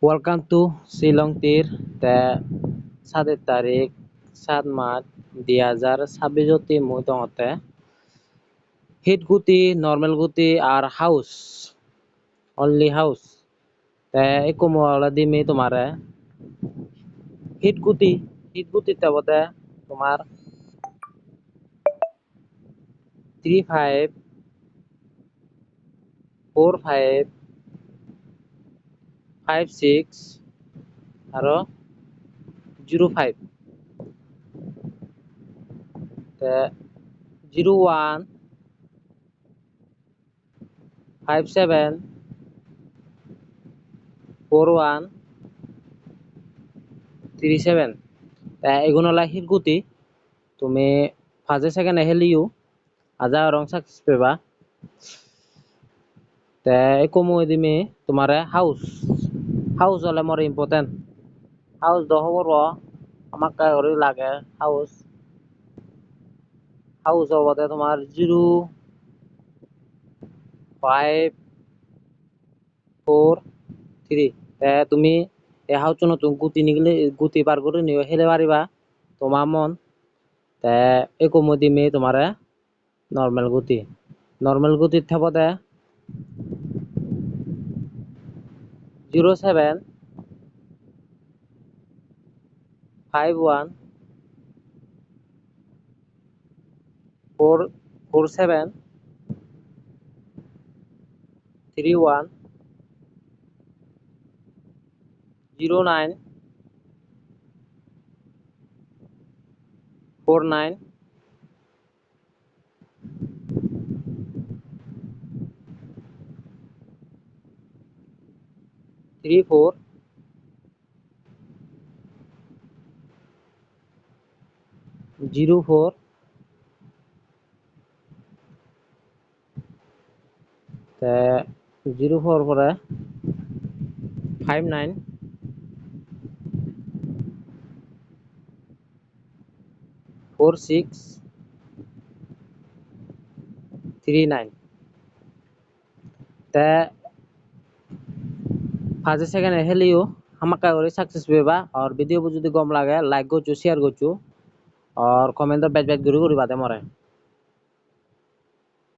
Welcome to Shillong Tir তে 7 তারিখ 7 March 2026 মই তঙতে হিট গুটি নর্মাল গুটি আর হাউস অনলি হাউস তে একো মহলা দিমি তোমারে হিট গুটি তেবতে তোমার 35 45 56 আর 05 তে 01 57 41 37 এগুলো হলো হিট গুটি তুমি 5 সেকেন্ড হেলিও আজা রং সাকসেস পেবা তে একো মই দিমি তোমারে হাউস হলে মোর ইম্পর্টেন্ট হাউস দহবর আমাক কাগরি লাগে হাউস হবতে তোমার 0543 তুমি এই হাউস নতুন গুটি নিগলে গুটি বার করে নিও হেলে পারিবা তোমার মন তে একো মই দিমি তোমারে নর্মাল গুটি থাকতে 07 51 447 31 09 49 34 04 তে 04 পরে 59 46 39 তে 5 সেকেন্ড হেলিও আমাকা করে সাকসেস পেবা আর ভিডিও যদি কম লাগে লাইক করছো শেয়ার করছো আর কমেন্ট বেজ বেজ করে বাদে মরে